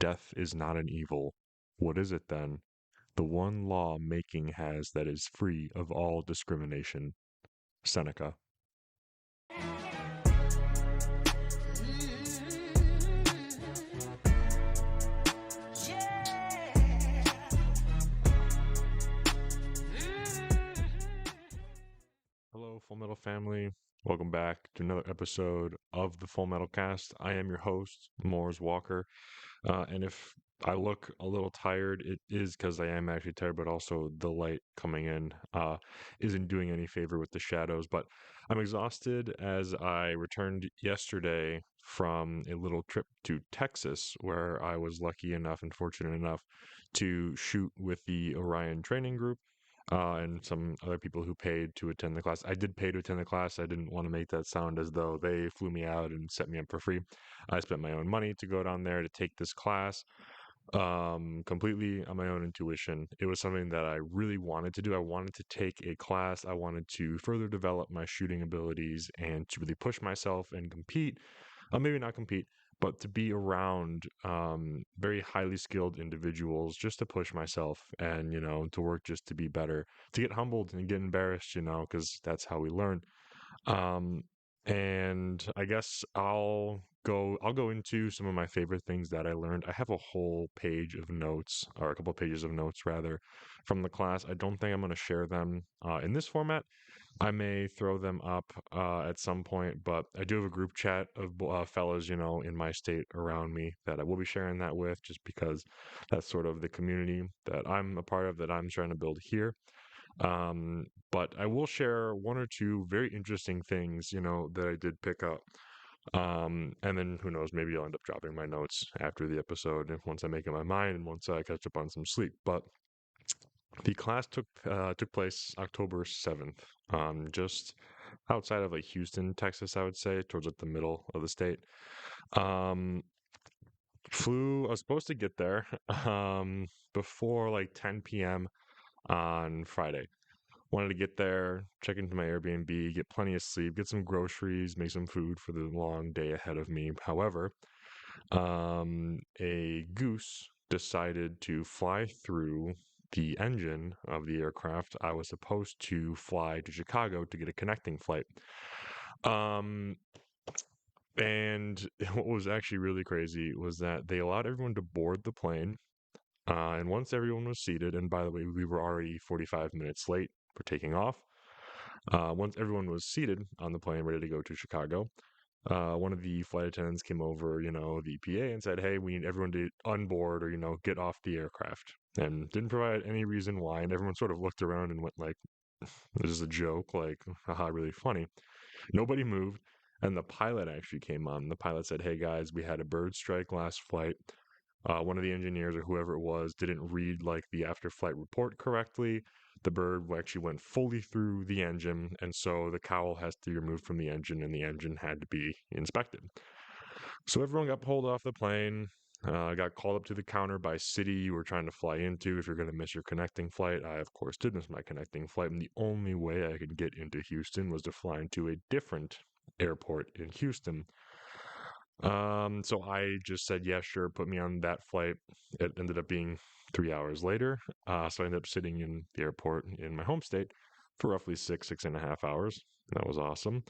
death is not an evil. What is it then? The one law making has that is free of all discrimination. Seneca. Hello, Full Metal family. Welcome back to another episode of the Full Metal Cast. I am your host, Moores Walker. And if I look a little tired, it is because I am actually tired, but also the light coming in isn't doing any favor with the shadows. But I'm exhausted as I returned yesterday from a little trip to Texas, where I was lucky enough and fortunate enough to shoot with the Orion training group. And some other people who paid to attend the class. I did pay to attend the class. I didn't want to make that sound as though they flew me out and set me up for free. I spent my own money to go down there to take this class completely on my own intuition. It was something that I really wanted to do. I wanted to take a class. I wanted to further develop my shooting abilities and to really push myself and compete. Maybe not compete, but to be around very highly skilled individuals just to push myself and, to work just to be better, to get humbled and get embarrassed, because that's how we learn. Um, and I guess I'll go into some of my favorite things that I learned. I have a whole page of notes, or a couple of pages of notes rather, from the class. I don't think I'm going to share them in this format. I may throw them up at some point, but I do have a group chat of fellows, in my state around me that I will be sharing that with, just because that's sort of the community that I'm a part of, that I'm trying to build here. But I will share one or two very interesting things, that I did pick up. And then who knows, maybe I'll end up dropping my notes after the episode once I make up my mind and once I catch up on some sleep. But the class took place October 7th, just outside of like Houston, Texas, I would say, towards like the middle of the state. Um, I was supposed to get there before like 10 p.m. on Friday. Wanted to get there, check into my Airbnb, get plenty of sleep, get some groceries, make some food for the long day ahead of me. However, a goose decided to fly through the engine of the aircraft. I was supposed to fly to Chicago to get a connecting flight. Um, and what was actually really crazy was that they allowed everyone to board the plane. And once everyone was seated, and by the way, we were already 45 minutes late for taking off. Once everyone was seated on the plane, ready to go to Chicago, one of the flight attendants came over, the PA, and said, "Hey, we need everyone to unboard or, get off the aircraft." And didn't provide any reason why. And everyone sort of looked around and went like, "This is a joke, like, haha, really funny." Nobody moved. And the pilot actually came on. The pilot said, "Hey guys, we had a bird strike last flight. One of the engineers or whoever it was didn't read like the after flight report correctly. The bird actually went fully through the engine, and so the cowl has to be removed from the engine, and the engine had to be inspected." So everyone got pulled off the plane. Got called up to the counter by city you were trying to fly into if you're going to miss your connecting flight. I, of course, did miss my connecting flight, and the only way I could get into Houston was to fly into a different airport in Houston. So I just said, yeah, sure, put me on that flight. It ended up being 3 hours later. So I ended up sitting in the airport in my home state for roughly 6.5 hours. That was awesome.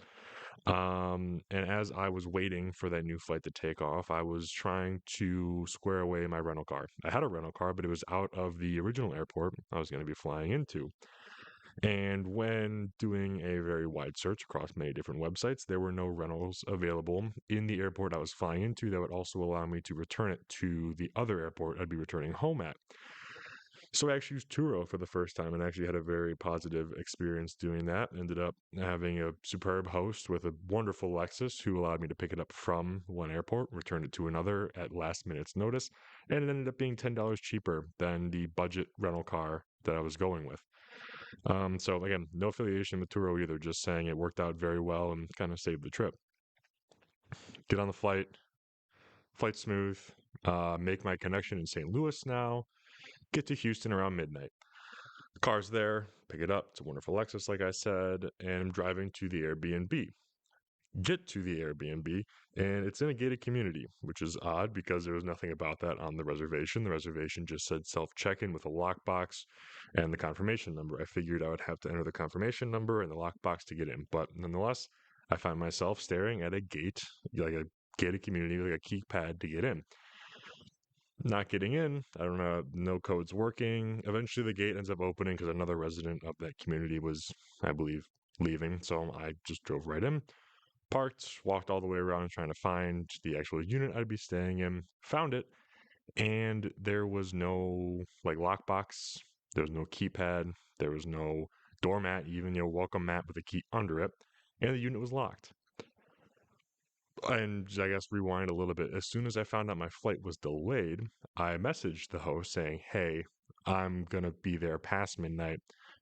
And as I was waiting for that new flight to take off, I was trying to square away my rental car. I had a rental car, but it was out of the original airport I was going to be flying into. And when doing a very wide search across many different websites, there were no rentals available in the airport I was flying into that would also allow me to return it to the other airport I'd be returning home at. So I actually used Turo for the first time and actually had a very positive experience doing that. Ended up having a superb host with a wonderful Lexus who allowed me to pick it up from one airport, return it to another at last minute's notice, and it ended up being $10 cheaper than the budget rental car that I was going with. So again, no affiliation with Turo either, just saying it worked out very well and kind of saved the trip. Get on the flight smooth, make my connection in St. Louis now, get to Houston around midnight. Car's there, pick it up. It's a wonderful Lexus, like I said, and I'm driving to the Airbnb. get to the Airbnb, and it's in a gated community, which is odd because there was nothing about that on the reservation. The reservation just said self check-in with a lockbox and the confirmation number. I figured I would have to enter the confirmation number and the lockbox to get in, but nonetheless, I find myself staring at a gate, like a gated community, like a keypad to get in. Not getting in, I don't know, no code's working. Eventually, the gate ends up opening because another resident of that community was, I believe, leaving. So I just drove right in, parked, walked all the way around trying to find the actual unit I'd be staying in, found it, and there was no like lockbox, there was no keypad, there was no doormat, even welcome mat with a key under it, and the unit was locked. And I guess rewind a little bit. As soon as I found out my flight was delayed, I messaged the host saying, "Hey, I'm gonna be there past midnight.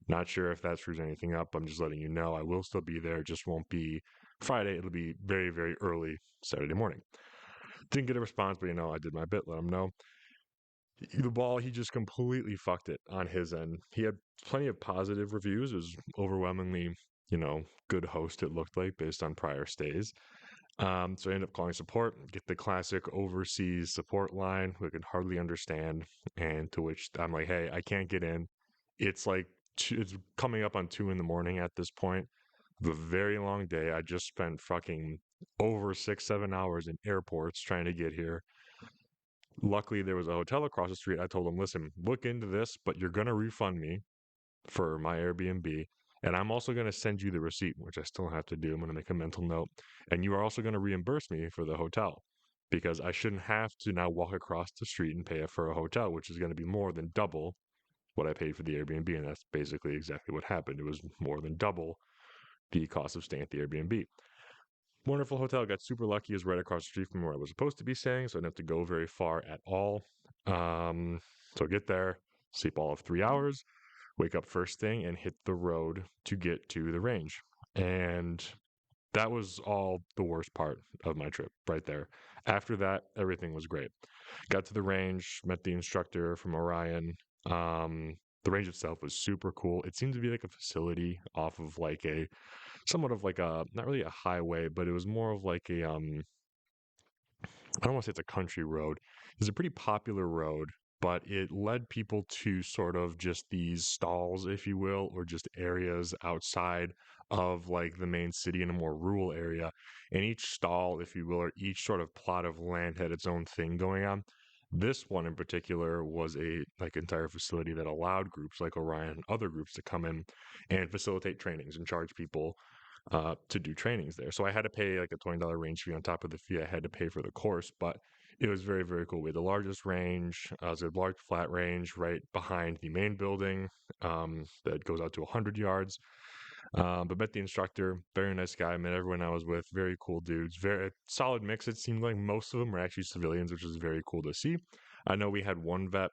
Not sure if that screws anything up. I'm just letting you know I will still be there. Just won't be Friday. It'll be very, very early Saturday morning." Didn't get a response, but I did my bit. Let him know. The ball, he just completely fucked it on his end. He had plenty of positive reviews. It was overwhelmingly, good host. It looked like based on prior stays. So I ended up calling support, get the classic overseas support line who I could hardly understand, and to which I'm like, "Hey, I can't get in. It's like it's coming up on 2 in the morning at this point. The very long day. I just spent fucking over 6, 7 hours in airports trying to get here. Luckily, there was a hotel across the street. I told them, listen, look into this, but you're gonna refund me for my Airbnb. And I'm also going to send you the receipt, which I still have to do. I'm going to make a mental note. And you are also going to reimburse me for the hotel because I shouldn't have to now walk across the street and pay for a hotel, which is going to be more than double what I paid for the Airbnb. And that's basically exactly what happened. It was more than double the cost of staying at the Airbnb. Wonderful hotel. Got super lucky. Is right across the street from where I was supposed to be staying, so I didn't have to go very far at all. So I get there, sleep all of 3 hours, wake up first thing, and hit the road to get to the range. And that was all the worst part of my trip right there. After that, everything was great. Got to the range, met the instructor from Orion. The range itself was super cool. It seemed to be like a facility off of like a somewhat of like a not really a highway, but it was more of like a I don't want to say it's a country road. It's a pretty popular road, but it led people to sort of just these stalls, if you will, or just areas outside of like the main city in a more rural area. And each stall, if you will, or each sort of plot of land had its own thing going on. This one in particular was a like entire facility that allowed groups like Orion and other groups to come in and facilitate trainings and charge people to do trainings there. So I had to pay like a $20 range fee on top of the fee I had to pay for the course, but it was very, very cool. We had the largest range, it was a large flat range right behind the main building that goes out to 100 yards. But met the instructor, very nice guy. Met everyone I was with, very cool dudes. Very solid mix. It seemed like most of them were actually civilians, which was very cool to see. I know we had one vet,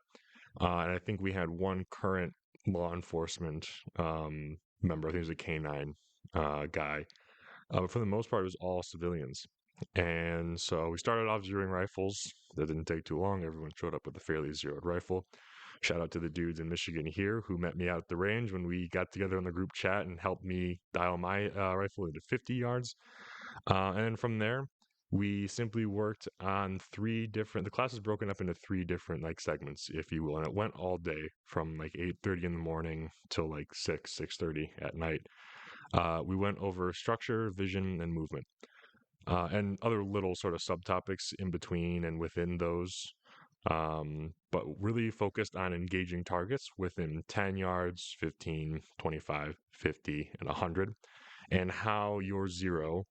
and I think we had one current law enforcement member. I think it was a canine guy. But for the most part, it was all civilians. And so we started off zeroing rifles. That didn't take too long. Everyone showed up with a fairly zeroed rifle. Shout out to the dudes in Michigan here who met me out at the range when we got together in the group chat and helped me dial my rifle into 50 yards. And then from there, we simply worked on the class is broken up into three different like segments, if you will. And it went all day from like 8:30 in the morning till like 6:30 at night. We went over structure, vision, and movement, and other little sort of subtopics in between and within those. But really focused on engaging targets within 10 yards, 15, 25, 50, and 100, and how your zero,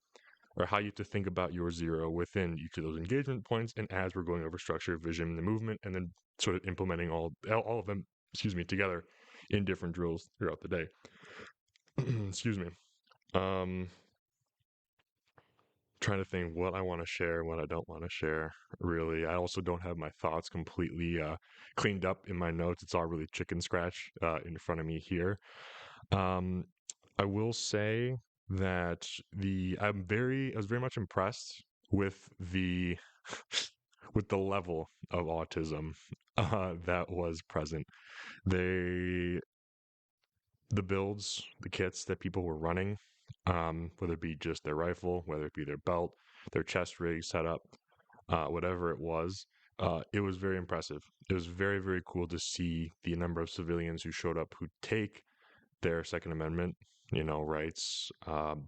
or how you have to think about your zero within each of those engagement points. And as we're going over structure, vision, and movement, and then sort of implementing all of them, together in different drills throughout the day. Excuse me. Trying to think what I want to share, what I don't want to share. Really, I also don't have my thoughts completely cleaned up in my notes. It's all really chicken scratch in front of me here. Um, I will say that I was very much impressed with the with the level of autism that was present. The builds, the kits that people were running, whether it be just their rifle, whether it be their belt, their chest rig setup, whatever it was. It was very impressive. It was very, very cool to see the number of civilians who showed up who take their Second Amendment, rights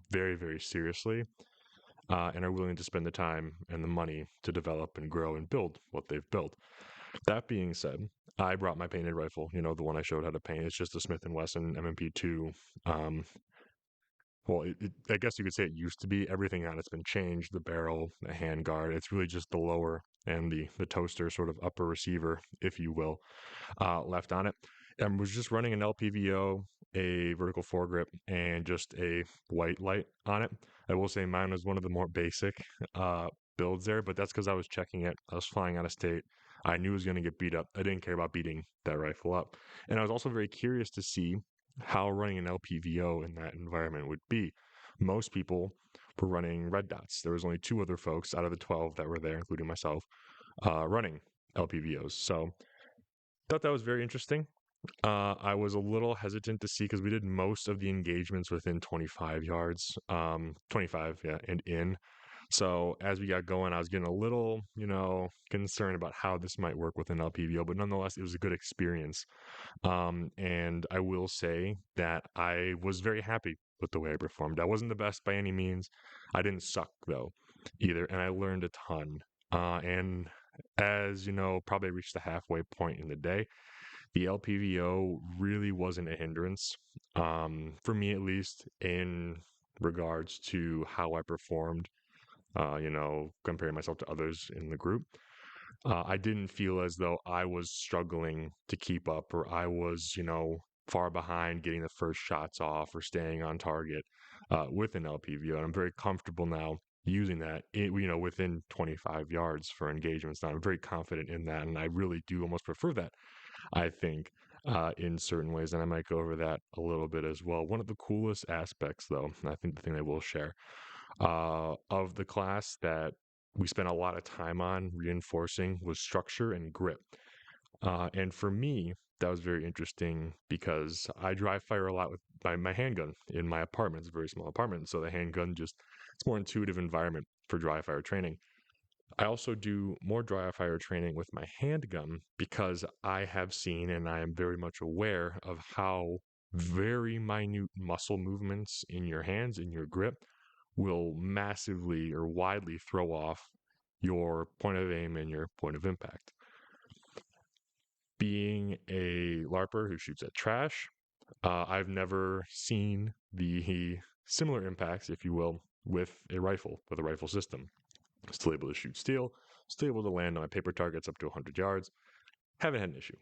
very, very seriously, and are willing to spend the time and the money to develop and grow and build what they've built. That being said, I brought my painted rifle, the one I showed how to paint. It's just a Smith & Wesson MMP2. Well, I guess you could say it used to be. Everything on it's been changed. The barrel, the handguard. It's really just the lower and the toaster, sort of upper receiver, if you will, left on it. And was just running an LPVO, a vertical foregrip, and just a white light on it. I will say mine was one of the more basic builds there, but that's because I was checking it. I was flying out of state. I knew it was going to get beat up. I didn't care about beating that rifle up. And I was also very curious to see how running an LPVO in that environment would be. Most people were running red dots. There was only 2 other folks out of the 12 that were there, including myself, running LPVOs. So thought that was very interesting. I was a little hesitant to see because we did most of the engagements within 25 yards, 25, yeah, and in. So as we got going, I was getting a little, concerned about how this might work with an LPVO, but nonetheless, it was a good experience. And I will say that I was very happy with the way I performed. I wasn't the best by any means. I didn't suck though, either, and I learned a ton. And as probably reached the halfway point in the day, the LPVO really wasn't a hindrance, for me at least, in regards to how I performed, comparing myself to others in the group. I didn't feel as though I was struggling to keep up or I was, far behind getting the first shots off or staying on target with an LPVO. And I'm very comfortable now using that, within 25 yards for engagements. Now I'm very confident in that. And I really do almost prefer that, I think, in certain ways. And I might go over that a little bit as well. One of the coolest aspects, though, and I think the thing I will share, of the class that we spent a lot of time on reinforcing was structure and grip. And for me, that was very interesting because I dry fire a lot with my handgun in my apartment. It's a very small apartment. So the handgun it's more intuitive environment for dry fire training. I also do more dry fire training with my handgun because I have seen and I am very much aware of how very minute muscle movements in your hands, in your grip, will massively or widely throw off your point of aim and your point of impact. Being a LARPer who shoots at trash, I've never seen the similar impacts, if you will, with a rifle system. Still able to shoot steel, still able to land on my paper targets up to 100 yards. Haven't had an issue.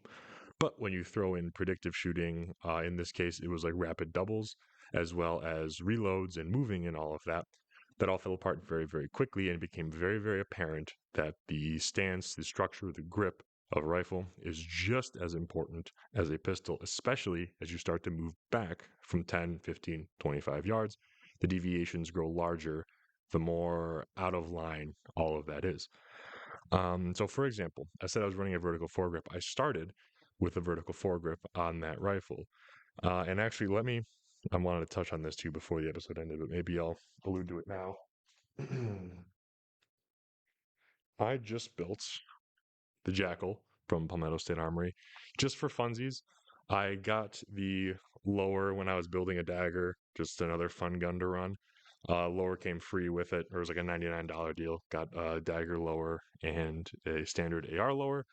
But when you throw in predictive shooting, in this case, it was like rapid doubles, as well as reloads and moving and all of that, that all fell apart very, very quickly, and it became very, very apparent that the stance, the structure, the grip of a rifle is just as important as a pistol, especially as you start to move back from 10, 15, 25 yards. The deviations grow larger the more out of line all of that is. So for example, I said I was running a vertical foregrip. I started with a vertical foregrip on that rifle. And actually, I wanted to touch on this too before the episode ended, but maybe I'll allude to it now. I just built the JAKL from Palmetto State Armory just for funsies. I got the lower when I was building a dagger, just another fun gun to run. Lower came free with it, or it was like a $99 deal. Got a dagger lower and a standard AR lower.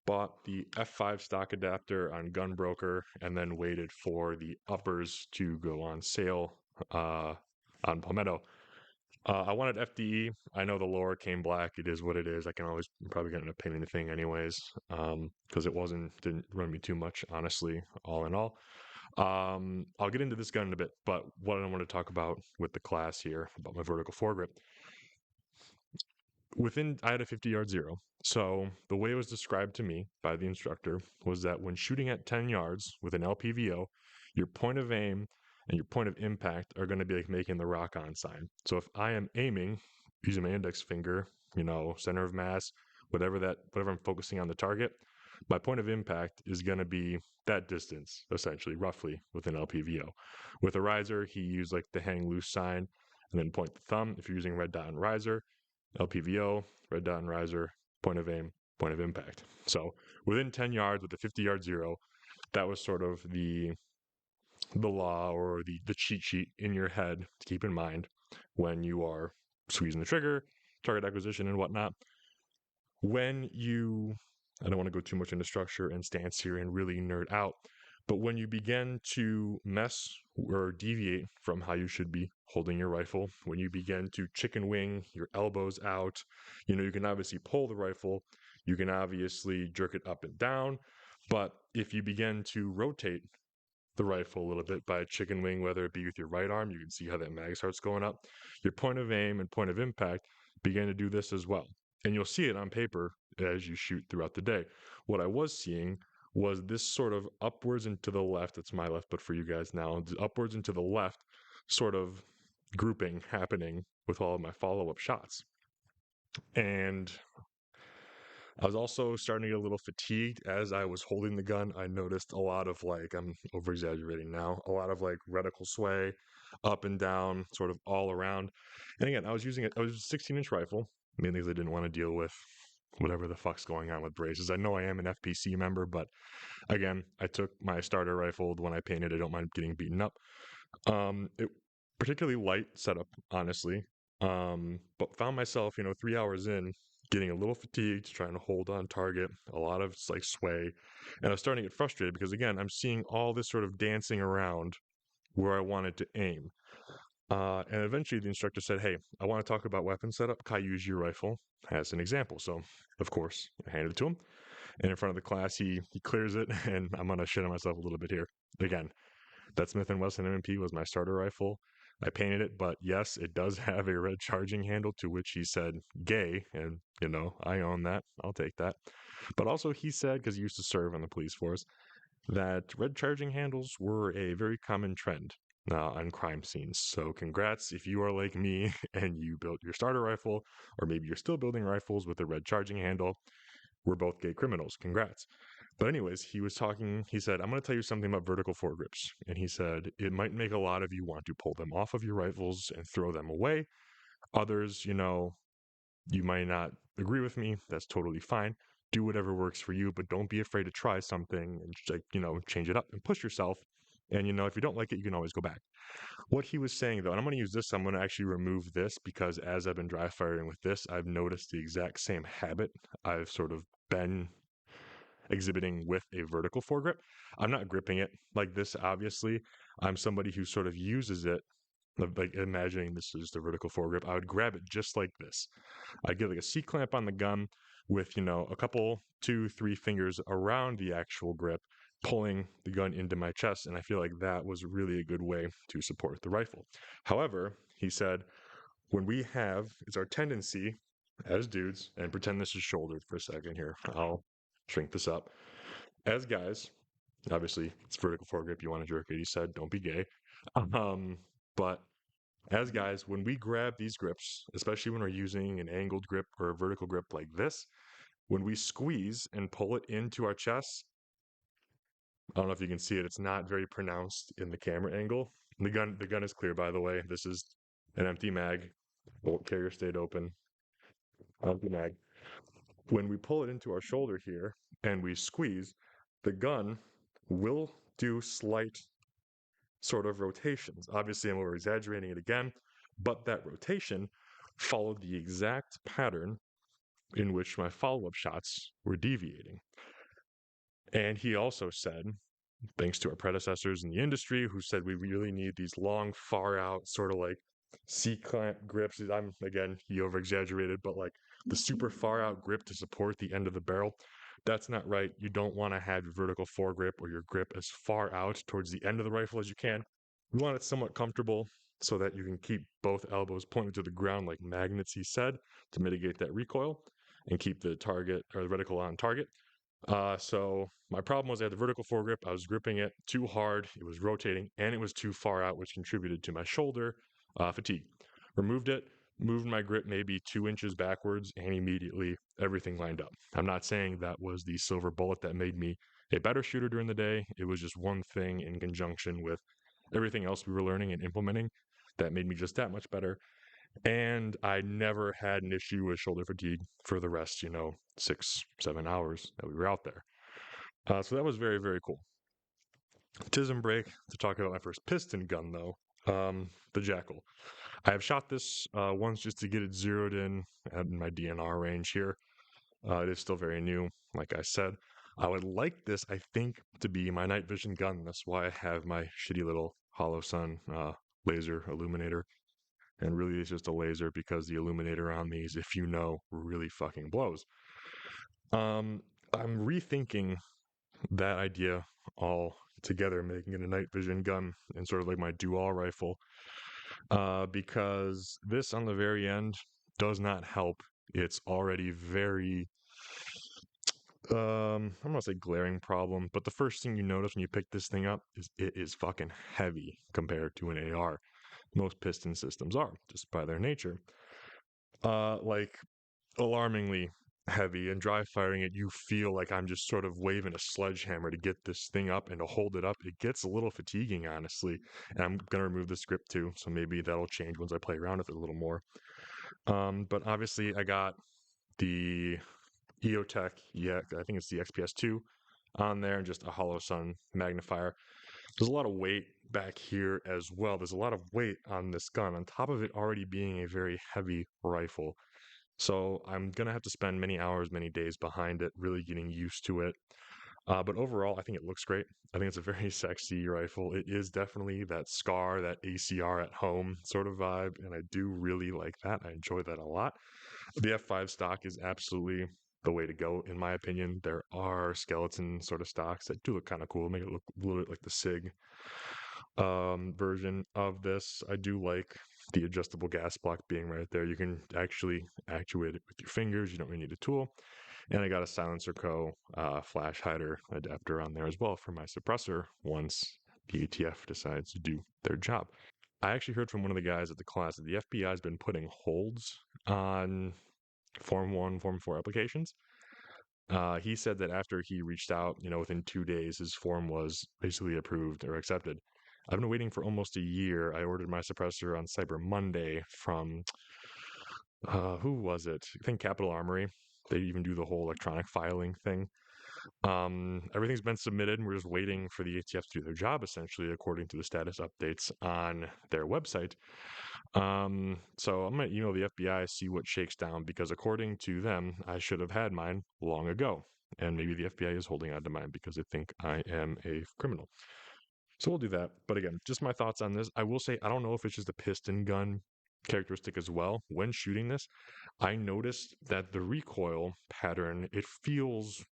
Bought the F5 stock adapter on Gunbroker, and then waited for the uppers to go on sale on Palmetto. I wanted FDE. I know the lower came black. It is what it is. I'm probably going to paint anything anyways, because it didn't run me too much, honestly, all in all. I'll get into this gun in a bit, but what I want to talk about with the class here, about my vertical foregrip, I had a 50-yard zero. So the way it was described to me by the instructor was that when shooting at 10 yards with an LPVO, your point of aim and your point of impact are going to be like making the rock on sign. So if I am aiming using my index finger, center of mass, whatever I'm focusing on the target, my point of impact is going to be that distance, essentially, roughly, with an LPVO. With a riser, he used like the hang loose sign and then point the thumb. If you're using red dot and riser, LPVO, red dot and riser, point of aim, point of impact. So within 10 yards with the 50-yard zero, that was sort of the law or the cheat sheet in your head to keep in mind when you are squeezing the trigger, target acquisition, and whatnot. When you, I don't want to go too much into structure and stance here and really nerd out, but when you begin to mess or deviate from how you should be holding your rifle, when you begin to chicken wing your elbows out, you can obviously pull the rifle, you can obviously jerk it up and down, but if you begin to rotate the rifle a little bit by a chicken wing, whether it be with your right arm, you can see how that mag starts going up. Your point of aim and point of impact begin to do this as well. And you'll see it on paper as you shoot throughout the day. What I was seeing was this sort of upwards and to the left. It's my left, but for you guys now, upwards and to the left sort of grouping happening with all of my follow-up shots. And I was also starting to get a little fatigued as I was holding the gun. I noticed a lot of I'm over exaggerating now, a lot of reticle sway up and down, sort of all around. And again, I was using a 16-inch rifle, mainly because I didn't want to deal with whatever the fuck's going on with braces. I know I am an FPC member, but again, I took my starter rifle, the one I painted. I don't mind getting beaten up. It particularly light setup, honestly. But found myself, 3 hours in, getting a little fatigued, trying to hold on target, a lot of sway. And I was starting to get frustrated because, again, I'm seeing all this sort of dancing around where I wanted to aim. And eventually the instructor said, hey, I want to talk about weapon setup. Can I use your rifle as an example? So, of course, I handed it to him. And in front of the class, he clears it, and I'm going to shit on myself a little bit here. Again, that Smith & Wesson M&P was my starter rifle. I painted it, but yes, it does have a red charging handle, to which he said gay, and I own that. I'll take that. But also he said, because he used to serve on the police force, that red charging handles were a very common trend on crime scenes. So congrats if you are like me and you built your starter rifle, or maybe you're still building rifles with a red charging handle. We're both gay criminals. Congrats. But anyways, he said, I'm going to tell you something about vertical foregrips. And he said, it might make a lot of you want to pull them off of your rifles and throw them away. Others, you might not agree with me. That's totally fine. Do whatever works for you, but don't be afraid to try something and change it up and push yourself. And, if you don't like it, you can always go back. What he was saying, though, and I'm going to use this, I'm going to actually remove this because as I've been dry firing with this, I've noticed the exact same habit I've sort of been exhibiting with a vertical foregrip. I'm not gripping it like this, obviously. I'm somebody who sort of uses it, like imagining this is the vertical foregrip. I would grab it just like this. I'd get like a C-clamp on the gun with, a couple, 2-3 fingers around the actual grip, pulling the gun into my chest. And I feel like that was really a good way to support the rifle. However, he said, it's our tendency as dudes, and pretend this is shouldered for a second here. I'll shrink this up. As guys, obviously it's vertical foregrip. You want to jerk it, he said, don't be gay. But as guys, when we grab these grips, especially when we're using an angled grip or a vertical grip like this, when we squeeze and pull it into our chest, I don't know if you can see it, it's not very pronounced in the camera angle. The gun is clear, by the way. This is an empty mag. Bolt carrier stayed open. Empty mag. When we pull it into our shoulder here and we squeeze, the gun will do slight sort of rotations. Obviously, I'm over exaggerating it again, but that rotation followed the exact pattern in which my follow-up shots were deviating. And he also said, thanks to our predecessors in the industry who said we really need these long, far out, sort of like C-clamp grips. He over-exaggerated, but like the super far out grip to support the end of the barrel. That's not right. You don't want to have your vertical foregrip or your grip as far out towards the end of the rifle as you can. You want it somewhat comfortable so that you can keep both elbows pointed to the ground like magnets, he said, to mitigate that recoil and keep the target or the reticle on target. So my problem was I had the vertical foregrip. I was gripping it too hard. It was rotating and it was too far out, which contributed to my shoulder fatigue. Removed it, moved my grip maybe 2 inches backwards, and immediately everything lined up. I'm not saying that was the silver bullet that made me a better shooter during the day. It was just one thing in conjunction with everything else we were learning and implementing that made me just that much better. And I never had an issue with shoulder fatigue for the rest, 6, 7 hours that we were out there. So that was very, very cool. Tism break to talk about my first piston gun, though. The JAKL. I have shot this once just to get it zeroed in at my DNR range here. It is still very new, like I said. I would like this, I think, to be my night vision gun. That's why I have my shitty little Hollow Sun laser illuminator. And really, it's just a laser because the illuminator on these, if you know, really fucking blows. I'm rethinking that idea all together, making it a night vision gun and sort of like my dual rifle, because this on the very end does not help. It's already very, I'm gonna say glaring problem, but the first thing you notice when you pick this thing up is it is fucking heavy compared to an AR. Most piston systems are, just by their nature. Like alarmingly heavy, and dry firing it, you feel like I'm just sort of waving a sledgehammer to get this thing up and to hold it up. It gets a little fatiguing, honestly. And I'm going to remove the script too, so maybe that'll change once I play around with it a little more. But obviously, I got the EOTech, yeah, I think it's the XPS2 on there, and just a Hollow Sun magnifier. There's a lot of weight back here as well. There's a lot of weight on this gun, on top of it already being a very heavy rifle. So I'm going to have to spend many hours, many days behind it, really getting used to it. But overall, I think it looks great. I think it's a very sexy rifle. It is definitely that SCAR, that ACR at home sort of vibe, and I do really like that. I enjoy that a lot. The F5 stock is absolutely the way to go, in my opinion. There are skeleton sort of stocks that do look kind of cool, make it look a little bit like the SIG version of this. I do like the adjustable gas block being right there. You can actually actuate it with your fingers. You don't really need a tool. And I got a Silencer Co. Flash hider adapter on there as well for my suppressor once the ATF decides to do their job. I actually heard from one of the guys at the class that the FBI has been putting holds on Form 1, Form 4 applications. He said that after he reached out, within 2 days, his form was basically approved or accepted. I've been waiting for almost a year. I ordered my suppressor on Cyber Monday from, who was it? I think Capital Armory. They even do the whole electronic filing thing. Everything's been submitted, and we're just waiting for the ATF to do their job, essentially, according to the status updates on their website. So I'm going to email the FBI, see what shakes down, because according to them, I should have had mine long ago. And maybe the FBI is holding on to mine because they think I am a criminal. So we'll do that. But again, just my thoughts on this. I will say, I don't know if it's just a piston gun characteristic as well. When shooting this, I noticed that the recoil pattern, it feels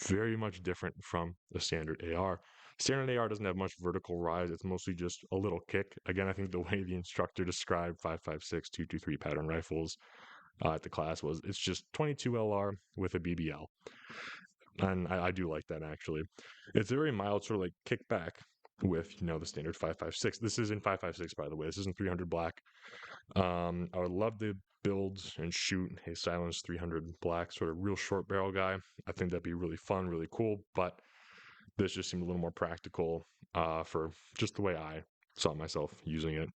very much different from the standard AR. Standard AR doesn't have much vertical rise. It's mostly just a little kick. Again, I think the way the instructor described 5.56, 2.23 pattern rifles at the class was it's just 22 LR with a BBL. And I do like that, actually. It's a very mild sort of like kickback with, the standard 5.56. This is in 5.56, by the way. This isn't 300 black. I would love to build and shoot a silenced 300 black, sort of real short barrel guy. I think that'd be really fun, really cool, but this just seemed a little more practical for just the way I saw myself using it.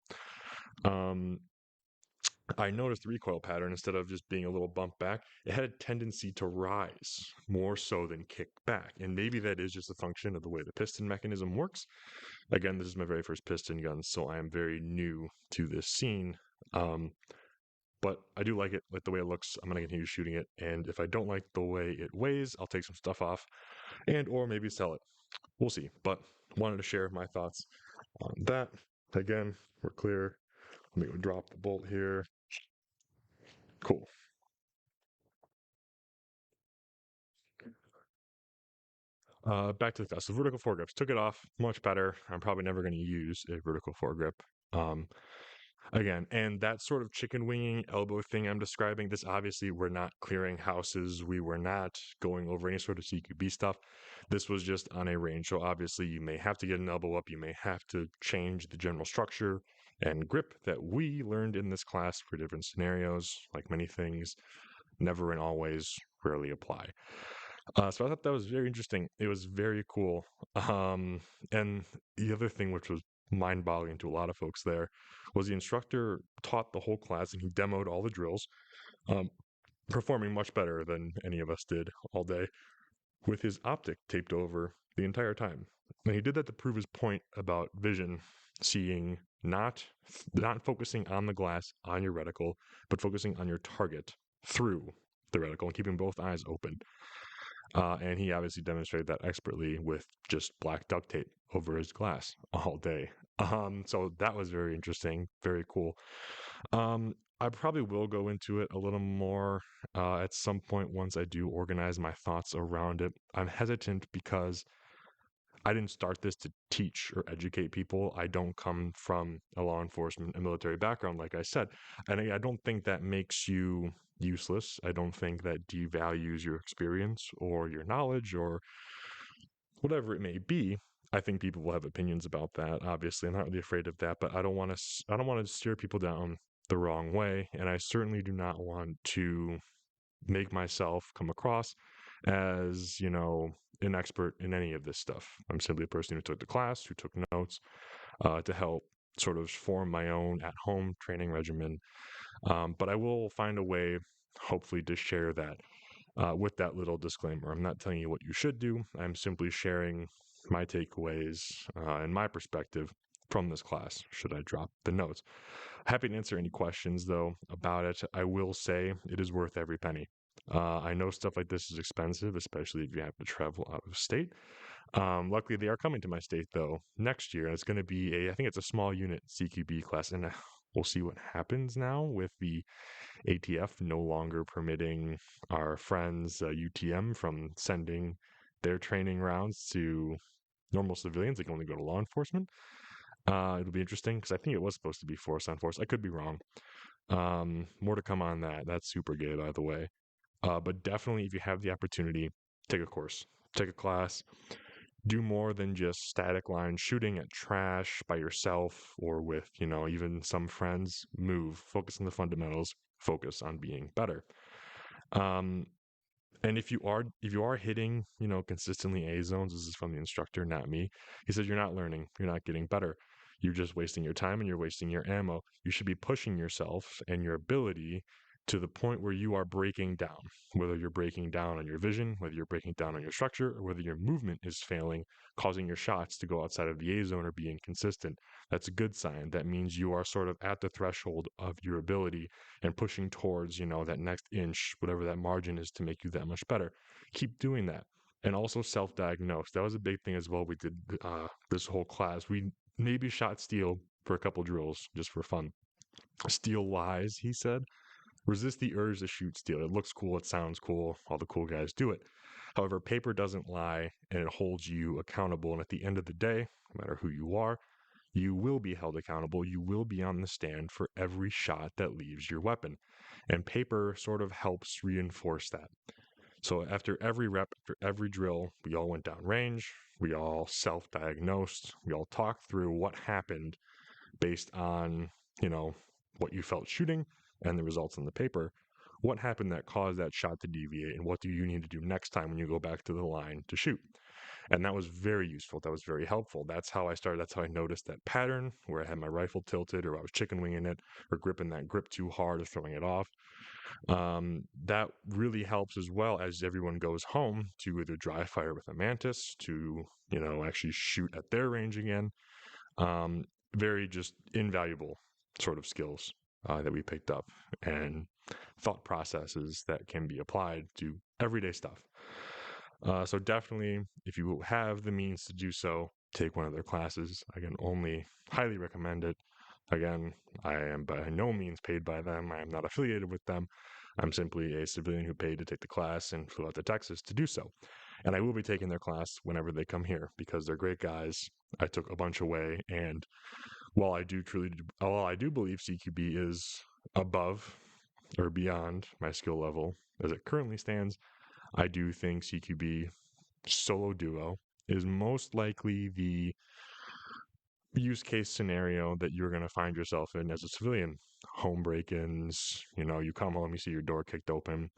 I noticed the recoil pattern, instead of just being a little bump back, it had a tendency to rise more so than kick back. And maybe that is just a function of the way the piston mechanism works. Again, this is my very first piston gun, so I am very new to this scene. But I do like it, like the way it looks. I'm going to continue shooting it. And if I don't like the way it weighs, I'll take some stuff off and or maybe sell it. We'll see. But wanted to share my thoughts on that. Again, we're clear. Let me go drop the bolt here. Cool. Back to the class. So vertical foregrips. Took it off. Much better. I'm probably never going to use a vertical foregrip. Again, and that sort of chicken winging elbow thing I'm describing, this obviously we're not clearing houses. We were not going over any sort of CQB stuff. This was just on a range. So obviously you may have to get an elbow up. You may have to change the general structure and grip that we learned in this class for different scenarios, like many things, never and always rarely apply. So I thought that was very interesting. It was very cool. And the other thing, which was mind-boggling to a lot of folks there, was the instructor taught the whole class and he demoed all the drills, um, performing much better than any of us did all day, with his optic taped over the entire time. And he did that to prove his point about vision, seeing not focusing on the glass on your reticle, but focusing on your target through the reticle and keeping both eyes open. And he obviously demonstrated that expertly with just black duct tape over his glass all day. So that was very interesting, very cool. I probably will go into it a little more at some point once I do organize my thoughts around it. I'm hesitant because I didn't start this to teach or educate people. I don't come from a law enforcement and military background, like I said. And I don't think that makes you useless. I don't think that devalues your experience or your knowledge or whatever it may be. I think people will have opinions about that. Obviously, I'm not really afraid of that, but I don't want to. I don't want to steer people down the wrong way, and I certainly do not want to make myself come across as, an expert in any of this stuff. I'm simply a person who took the class, who took notes to help sort of form my own at-home training regimen. But I will find a way, hopefully, to share that with that little disclaimer. I'm not telling you what you should do. I'm simply sharing my takeaways and my perspective from this class, should I drop the notes. Happy to answer any questions, though, about it. I will say it is worth every penny. I know stuff like this is expensive, especially if you have to travel out of state. Luckily, they are coming to my state, though, next year. And it's going to be I think it's a small unit CQB class. And we'll see what happens now with the ATF no longer permitting our friends, UTM, from sending their training rounds to normal civilians. They can only go to law enforcement. It'll be interesting because I think it was supposed to be force on force. I could be wrong. More to come on that. That's super gay, by the way. But definitely, if you have the opportunity, take a course, take a class, do more than just static line shooting at trash by yourself or with, even some friends. Move, focus on the fundamentals, focus on being better. And if you are hitting, consistently A zones, this is from the instructor, not me. He says you're not learning, you're not getting better. You're just wasting your time and you're wasting your ammo. You should be pushing yourself and your ability to the point where you are breaking down, whether you're breaking down on your vision, whether you're breaking down on your structure, or whether your movement is failing, causing your shots to go outside of the A zone or be inconsistent. That's a good sign. That means you are sort of at the threshold of your ability and pushing towards, that next inch, whatever that margin is to make you that much better. Keep doing that. And also self-diagnose. That was a big thing as well. We did this whole class. We maybe shot steel for a couple drills just for fun. Steel lies, he said. Resist the urge to shoot steel. It looks cool. It sounds cool. All the cool guys do it. However, paper doesn't lie and it holds you accountable. And at the end of the day, no matter who you are, you will be held accountable. You will be on the stand for every shot that leaves your weapon. And paper sort of helps reinforce that. So after every rep, after every drill, we all went down range. We all self-diagnosed. We all talked through what happened based on, what you felt shooting and the results on the paper. What happened that caused that shot to deviate, and what do you need to do next time when you go back to the line to shoot? And that was very useful. That was very helpful. That's how I started. That's how I noticed that pattern where I had my rifle tilted or I was chicken winging it or gripping that grip too hard or throwing it off. That really helps as well as everyone goes home to either dry fire with a mantis, to, actually shoot at their range again. Very just invaluable sort of skills that we picked up and thought processes that can be applied to everyday stuff. So definitely, if you have the means to do so, take one of their classes. I can only highly recommend it. Again, I am by no means paid by them. I am not affiliated with them. I'm simply a civilian who paid to take the class and flew out to Texas to do so. And I will be taking their class whenever they come here because they're great guys. I took a bunch away, and while I do believe CQB is above or beyond my skill level as it currently stands, I do think CQB solo duo is most likely the use case scenario that you're going to find yourself in as a civilian. Home break-ins, you come home, you see your door kicked open.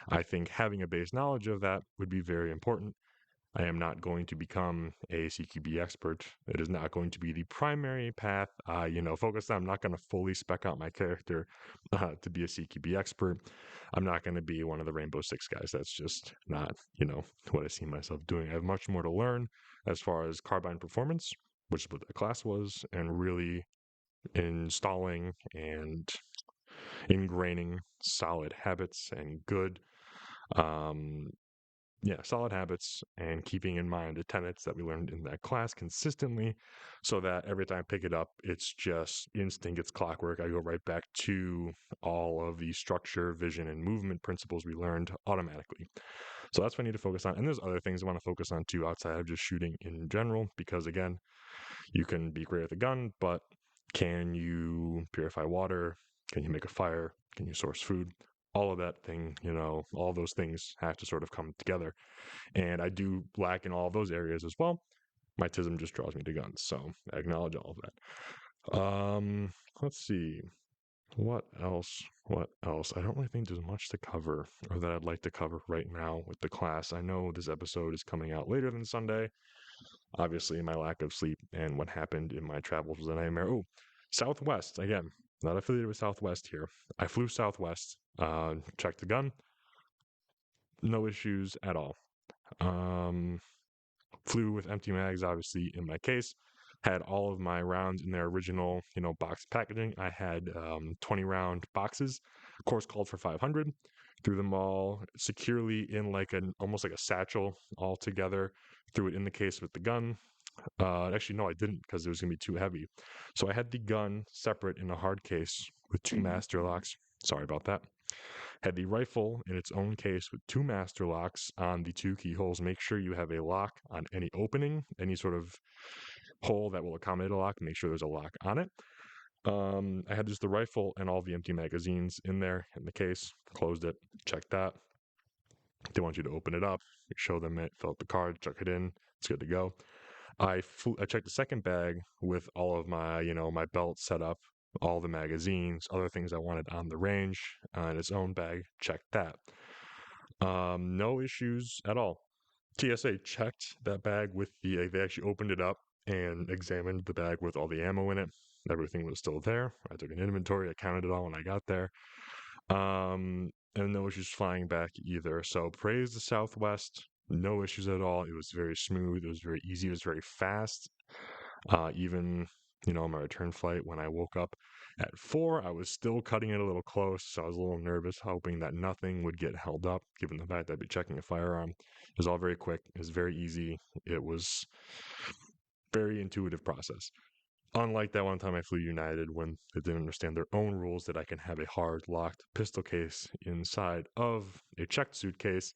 I think having a base knowledge of that would be very important. I am not going to become a CQB expert. It is not going to be the primary path focused on. I'm not going to fully spec out my character to be a CQB expert. I'm not going to be one of the Rainbow Six guys. That's just not, what I see myself doing. I have much more to learn as far as Carbine performance, which is what the class was, and really installing and ingraining solid habits and good um, solid habits, and keeping in mind the tenets that we learned in that class consistently, so that every time I pick it up, it's just instinct, it's clockwork. I go right back to all of the structure, vision, and movement principles we learned automatically. So that's what I need to focus on. And there's other things I want to focus on too, outside of just shooting in general, because again, you can be great with a gun, but can you purify water? Can you make a fire? Can you source food? All of that thing, all those things have to sort of come together. And I do lack in all of those areas as well. My TISM just draws me to guns, so I acknowledge all of that. Let's see. What else? What else? I don't really think there's much to cover or that I'd like to cover right now with the class. I know this episode is coming out later than Sunday. Obviously, my lack of sleep and what happened in my travels was a nightmare. Oh, Southwest, again, not affiliated with Southwest here. I flew Southwest, checked the gun, no issues at all. Flew with empty mags, obviously, in my case. Had all of my rounds in their original, box packaging. I had 20 round boxes. Course called for 500. Threw them all securely in almost like a satchel all together. Threw it in the case with the gun. Actually, no, I didn't, because it was going to be too heavy. So I had the gun separate in a hard case with 2 master locks. Sorry about that. Had the rifle in its own case with 2 master locks on the 2 keyholes. Make sure you have a lock on any opening, any sort of hole that will accommodate a lock. Make sure there's a lock on it. I had just the rifle and all the empty magazines in there in the case. Closed it, checked that. They want you to open it up, show them it, fill out the card, chuck it in. It's good to go. I checked the second bag with all of my, my belt set up, all the magazines, other things I wanted on the range, in its own bag. Checked that. No issues at all. TSA checked that bag with they actually opened it up and examined the bag with all the ammo in it. Everything was still there. I took an inventory. I counted it all when I got there. And no issues flying back either. So praise the Southwest. No issues at all. It was very smooth. It was very easy. It was very fast. Even, on my return flight, when I woke up at 4, I was still cutting it a little close. So I was a little nervous, hoping that nothing would get held up, given the fact that I'd be checking a firearm. It was all very quick. It was very easy. It was very intuitive process. Unlike that one time I flew United, when they didn't understand their own rules, that I can have a hard locked pistol case inside of a checked suitcase,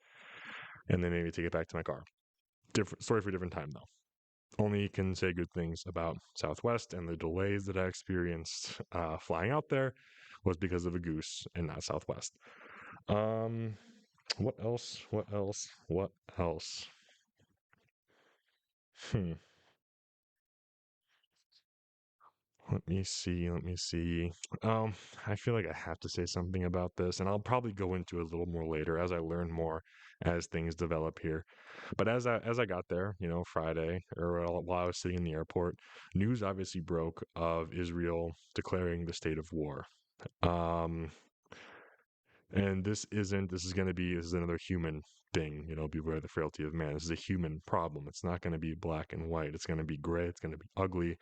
and then maybe take it back to my car. Different story for a different time, though. Only can say good things about Southwest, and the delays that I experienced flying out there was because of a goose and not Southwest. What else? What else? What else? Let me see. Let me see. I feel like I have to say something about this, and I'll probably go into it a little more later as I learn more as things develop here. But as I got there, Friday, or while I was sitting in the airport, news obviously broke of Israel declaring the state of war. Um, and this is another human thing, beware the frailty of man. This is a human problem. It's not going to be black and white. It's going to be gray. It's going to be ugly.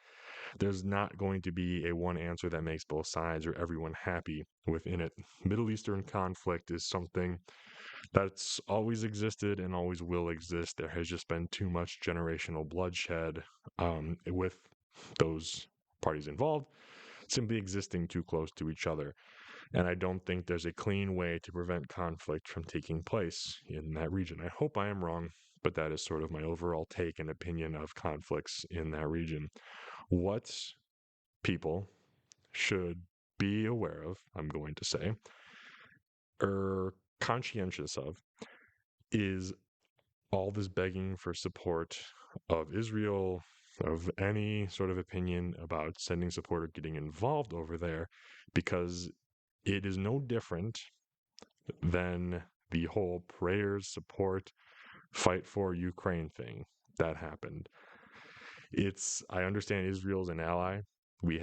There's not going to be a one answer that makes both sides or everyone happy within it. Middle Eastern conflict is something that's always existed and always will exist. There has just been too much generational bloodshed with those parties involved simply existing too close to each other. And I don't think there's a clean way to prevent conflict from taking place in that region. I hope I am wrong, but that is sort of my overall take and opinion of conflicts in that region. What people should be aware of, I'm going to say, or conscientious of, is all this begging for support of Israel of any sort of opinion about sending support or getting involved over there, because it is no different than the whole prayers, support, fight for Ukraine thing that happened. I understand Israel's an ally. We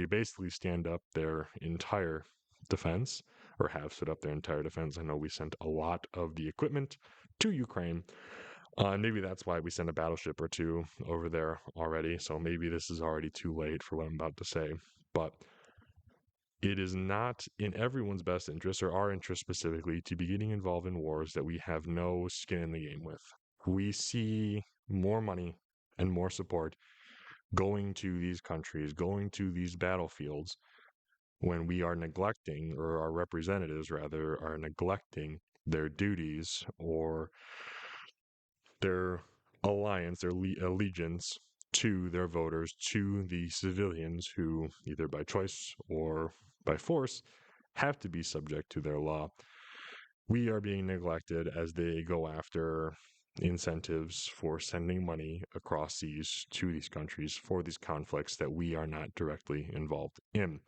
basically stand up their entire defense, or have stood up their entire defense. I know we sent a lot of the equipment to Ukraine. Maybe that's why we sent a battleship or two over there already. So maybe this is already too late for what I'm about to say. But it is not in everyone's best interest, or our interest specifically, to be getting involved in wars that we have no skin in the game with. We see more money and more support going to these countries, going to these battlefields, when we are neglecting, or our representatives rather, are neglecting their duties or their alliance, their allegiance to their voters, to the civilians who, either by choice or by force, have to be subject to their law. We are being neglected as they go after incentives for sending money across seas to these countries for these conflicts that we are not directly involved in.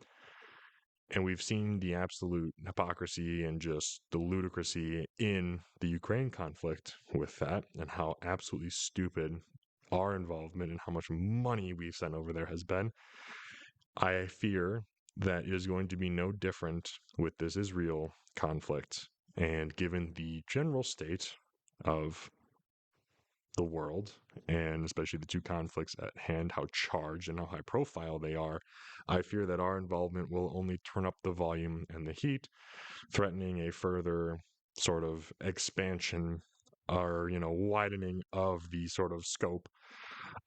And we've seen the absolute hypocrisy and just the ludicrousy in the Ukraine conflict with that, and how absolutely stupid our involvement and how much money we've sent over there has been. I fear that it is going to be no different with this Israel conflict. And given the general state of the world, and especially the two conflicts at hand, how charged and how high profile they are, I fear that our involvement will only turn up the volume and the heat, threatening a further sort of expansion, or, widening of the sort of scope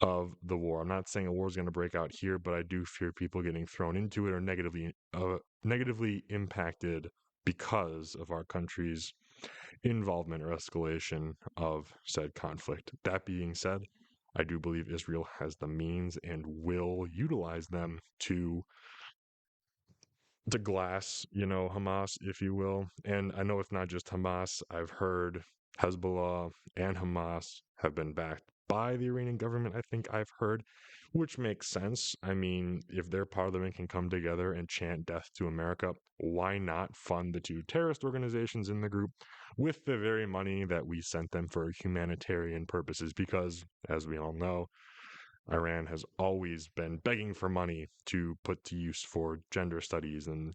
of the war. I'm not saying a war is going to break out here, but I do fear people getting thrown into it, or negatively impacted because of our country's involvement or escalation of said conflict. That being said, I do believe Israel has the means and will utilize them to glass, Hamas, if you will. And I know it's not just Hamas. I've heard Hezbollah and Hamas have been backed by the Iranian government, I think I've heard, which makes sense. I mean, if their parliament can come together and chant death to America, why not fund the two terrorist organizations in the group with the very money that we sent them for humanitarian purposes? Because, as we all know, Iran has always been begging for money to put to use for gender studies and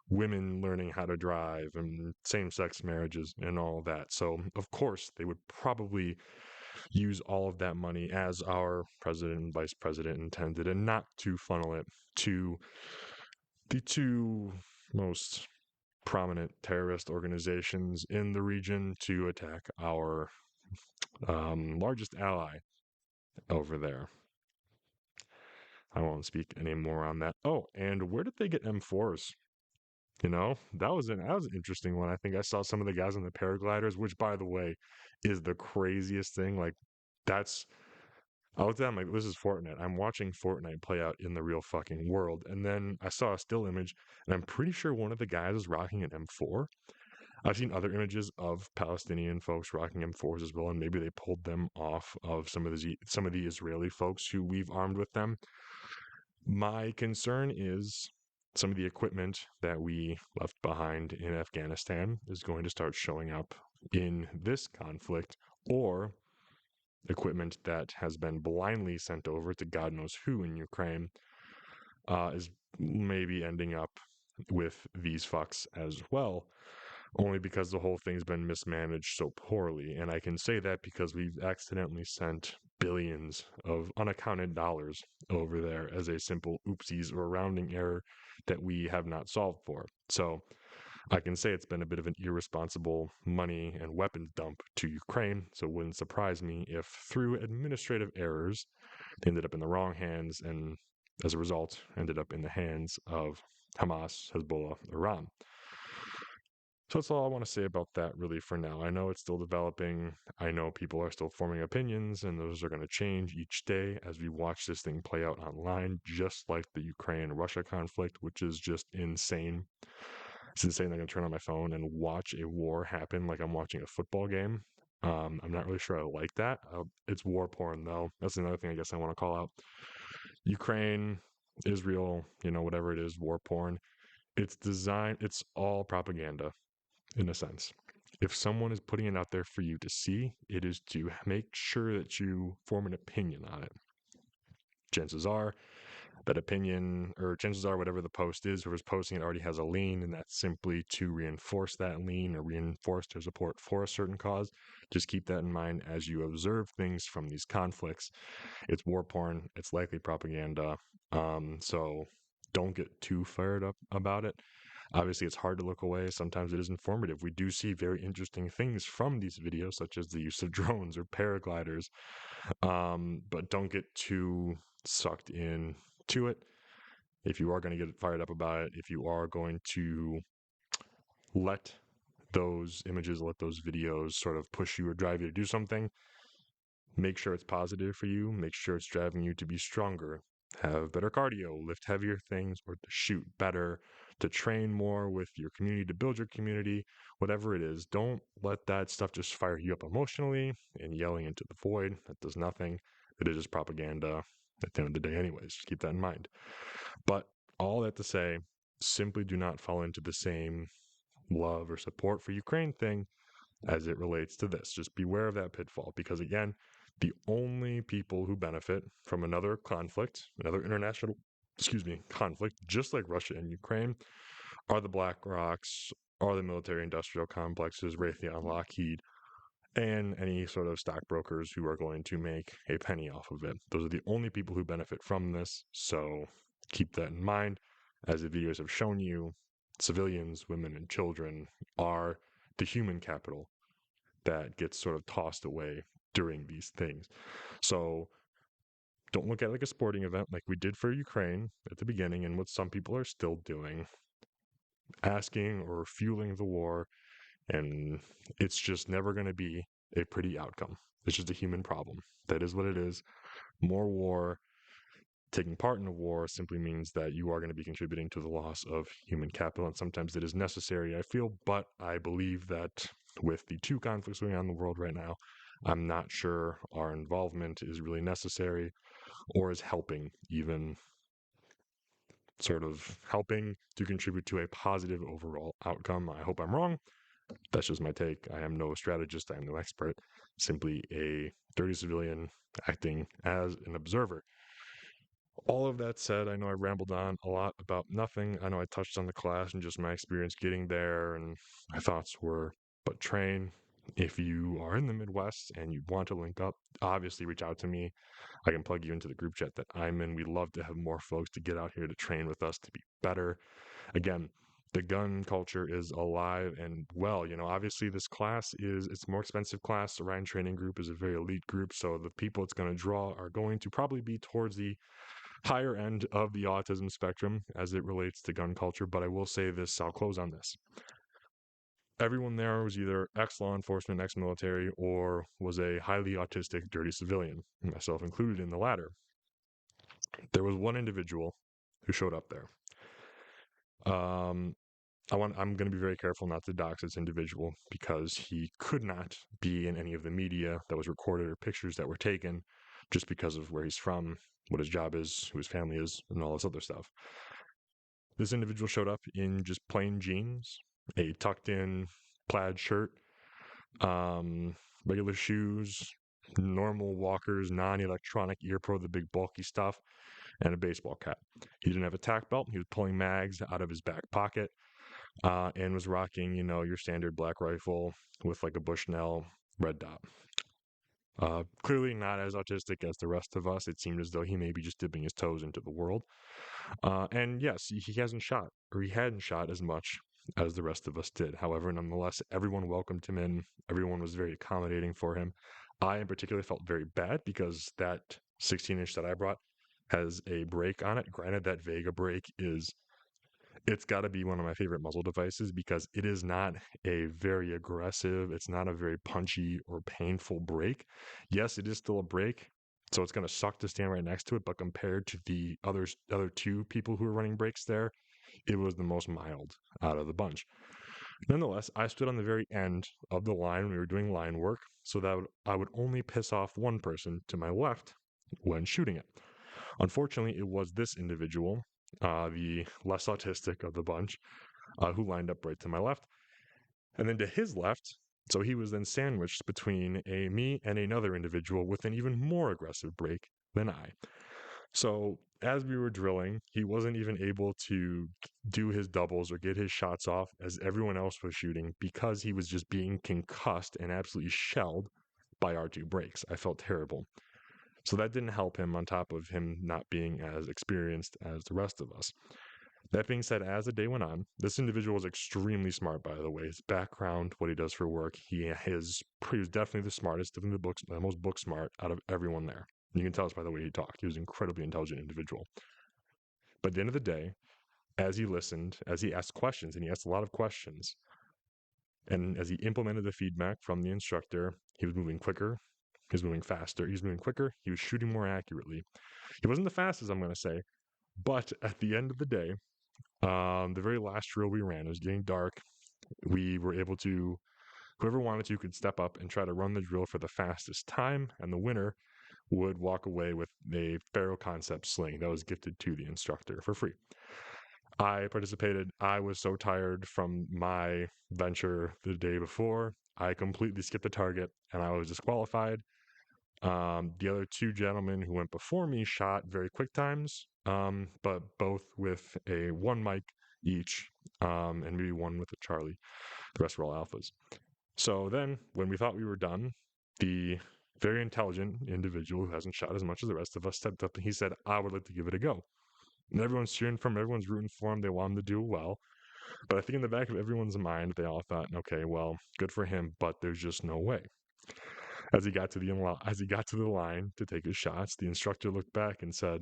women learning how to drive and same-sex marriages and all that. So, of course, they would probably use all of that money, as our president and vice president intended, and not to funnel it to the two most prominent terrorist organizations in the region to attack our largest ally over there. I won't speak any more on that. Oh, and where did they get M4s? That was an interesting one. I think I saw some of the guys on the paragliders, which, by the way, is the craziest thing. Like, I looked at them like, this is Fortnite. I'm watching Fortnite play out in the real fucking world. And then I saw a still image, and I'm pretty sure one of the guys is rocking an M4. I've seen other images of Palestinian folks rocking M4s as well, and maybe they pulled them off of some of the Israeli folks who we've armed with them. My concern is some of the equipment that we left behind in Afghanistan is going to start showing up in this conflict, or equipment that has been blindly sent over to God knows who in Ukraine is maybe ending up with these fucks as well, only because the whole thing's been mismanaged so poorly. And I can say that because we've accidentally sent billions of unaccounted dollars over there as a simple oopsies or rounding error that we have not solved for. So I can say it's been a bit of an irresponsible money and weapons dump to Ukraine. So it wouldn't surprise me if, through administrative errors, they ended up in the wrong hands, and as a result ended up in the hands of Hamas, Hezbollah, Iran. So that's all I want to say about that really for now. I know it's still developing. I know people are still forming opinions, and those are going to change each day as we watch this thing play out online, just like the Ukraine-Russia conflict, which is just insane. It's insane that I'm going to turn on my phone and watch a war happen like I'm watching a football game. I'm not really sure I like that. It's war porn, though. That's another thing I guess I want to call out. Ukraine, Israel, whatever it is, war porn. It's all propaganda in a sense. If someone is putting it out there for you to see, it is to make sure that you form an opinion on it. Chances are that opinion, or chances are whatever the post is, whoever's posting it already has a lean, and that's simply to reinforce that lean or reinforce their support for a certain cause. Just keep that in mind as you observe things from these conflicts. It's war porn, it's likely propaganda. So don't get too fired up about it. Obviously, it's hard to look away. Sometimes it is informative. We do see very interesting things from these videos, such as the use of drones or paragliders. But don't get too sucked in to it. If you are going to get fired up about it, if you are going to let those images, let those videos sort of push you or drive you to do something, make sure it's positive for you. Make sure it's driving you to be stronger, have better cardio, lift heavier things, or to shoot better, to train more with your community, to build your community, whatever it is. Don't let that stuff just fire you up emotionally and yelling into the void. That does nothing. It is just propaganda at the end of the day, anyways. Just keep that in mind. But all that to say, simply do not fall into the same love or support for Ukraine thing as it relates to this. Just beware of that pitfall because, again, the only people who benefit from another conflict, another international, conflict, just like Russia and Ukraine, are the Black Rocks, are the military industrial complexes, Raytheon, Lockheed, and any sort of stockbrokers who are going to make a penny off of it. Those are the only people who benefit from this. So keep that in mind. As the videos have shown you, civilians, women, and children are the human capital that gets sort of tossed away during these things. So don't look at it like a sporting event like we did for Ukraine at the beginning and what some people are still doing, asking or fueling the war. And it's just never going to be a pretty outcome. It's just a human problem. That is what it is. More war, taking part in a war simply means that you are going to be contributing to the loss of human capital. And sometimes it is necessary, I feel. But I believe that with the two conflicts going on in the world right now, I'm not sure our involvement is really necessary or is helping, even sort of helping to contribute to a positive overall outcome. I hope I'm wrong. That's just my take. I am no strategist. I am no expert. Simply a dirty civilian acting as an observer. All of that said, I know I rambled on a lot about nothing. I know I touched on the class and just my experience getting there, and my thoughts were, but train. If you are in the Midwest and you want to link up, obviously reach out to me. I can plug you into the group chat that I'm in. We'd love to have more folks to get out here to train with us to be better. Again, the gun culture is alive and well. Obviously this class it's a more expensive class. The Orion Training Group is a very elite group, so the people it's going to draw are going to probably be towards the higher end of the autism spectrum as it relates to gun culture. But I will say this, I'll close on this. Everyone there was either ex-law enforcement, ex-military, or was a highly autistic, dirty civilian, myself included in the latter. There was one individual who showed up there. I'm going to be very careful not to dox this individual because he could not be in any of the media that was recorded or pictures that were taken just because of where he's from, what his job is, who his family is, and all this other stuff. This individual showed up in just plain jeans, a tucked in plaid shirt, regular shoes, normal walkers, non-electronic ear pro, the big bulky stuff, and a baseball cap. He didn't have a tack belt. He was pulling mags out of his back pocket. And was rocking, your standard black rifle with like a Bushnell red dot. Clearly not as autistic as the rest of us. It seemed as though he may be just dipping his toes into the world. And yes, he hadn't shot as much as the rest of us did. However, nonetheless, everyone welcomed him in. Everyone was very accommodating for him. I, in particular, felt very bad because that 16-inch that I brought has a brake on it. Granted, that Vega brake it's got to be one of my favorite muzzle devices because it is not a very aggressive, it's not a very punchy or painful brake. Yes, it is still a brake, so it's going to suck to stand right next to it, but compared to the other two people who were running brakes there, it was the most mild out of the bunch. Nonetheless, I stood on the very end of the line. We were doing line work, so that I would only piss off one person to my left when shooting it. Unfortunately, it was this individual, the less autistic of the bunch, who lined up right to my left. And then to his left, so he was then sandwiched between me and another individual with an even more aggressive break than I. So as we were drilling, he wasn't even able to do his doubles or get his shots off as everyone else was shooting because he was just being concussed and absolutely shelled by our two breaks. I felt terrible. So that didn't help him on top of him not being as experienced as the rest of us. That being said, as the day went on, this individual was extremely smart, by the way. His background, what he does for work, he was definitely the smartest, definitely the most book smart out of everyone there. You can tell us by the way he talked. He was an incredibly intelligent individual. But at the end of the day, as he listened, as he asked questions, and he asked a lot of questions, and as he implemented the feedback from the instructor, he was moving quicker, he was moving faster, he was moving quicker, he was shooting more accurately. He wasn't the fastest, I'm going to say, but at the end of the day, the very last drill we ran, it was getting dark. We were able to, whoever wanted to could step up and try to run the drill for the fastest time, and the winner would walk away with a Faro Concept sling that was gifted to the instructor for free. I participated. I was so tired from my venture the day before. I completely skipped the target and I was disqualified. The other two gentlemen who went before me shot very quick times, but both with a one mic each, and maybe one with a Charlie. The rest were all alphas. So then, when we thought we were done, the very intelligent individual who hasn't shot as much as the rest of us stepped up and he said, I would like to give it a go. And everyone's cheering for him, everyone's rooting for him, they want him to do well. But I think in the back of everyone's mind, they all thought, okay, well, good for him, but there's just no way. As he got to the line to take his shots, the instructor looked back and said,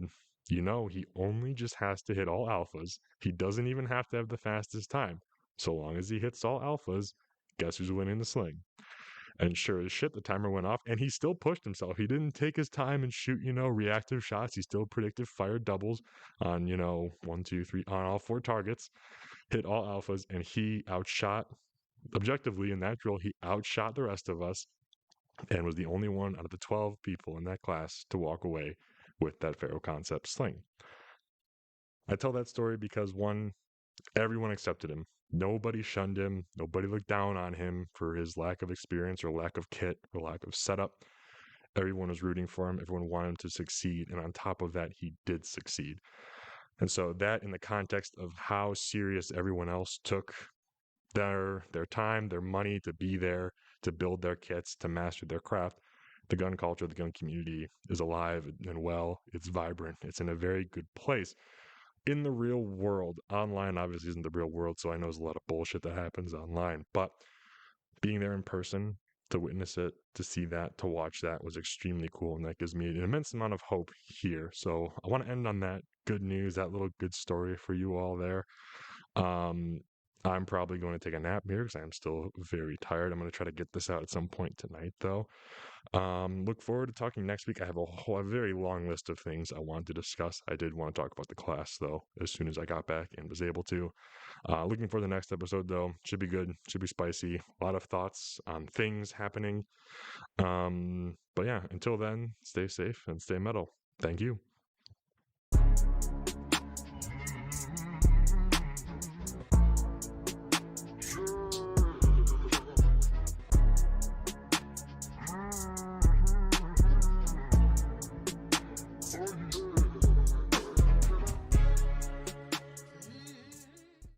you know, he only just has to hit all alphas. He doesn't even have to have the fastest time. So long as he hits all alphas, guess who's winning the sling? And sure as shit, the timer went off and he still pushed himself. He didn't take his time and shoot, reactive shots. He still predictive fire doubles on, 1, 2, 3, on all 4 targets, hit all alphas, and he outshot, objectively in that drill, he outshot the rest of us and was the only one out of the 12 people in that class to walk away with that Faro Concept sling. I tell that story because one, everyone accepted him. Nobody shunned him. Nobody looked down on him for his lack of experience or lack of kit or lack of setup. Everyone was rooting for him. Everyone wanted him to succeed. And on top of that, he did succeed. And so that in the context of how serious everyone else took their time, their money to be there, to build their kits, to master their craft, the gun culture, the gun community is alive and well. It's vibrant. It's in a very good place. In the real world, online obviously isn't the real world, so I know there's a lot of bullshit that happens online, but being there in person to witness it, to see that, to watch that was extremely cool, and that gives me an immense amount of hope here. So I want to end on that good news, that little good story for you all there. I'm probably going to take a nap here because I'm still very tired. I'm going to try to get this out at some point tonight, though. Look forward to talking next week. I have a very long list of things I want to discuss. I did want to talk about the class, though, as soon as I got back and was able to. Looking for the next episode, though. Should be good. Should be spicy. A lot of thoughts on things happening. But yeah, until then, stay safe and stay metal. Thank you.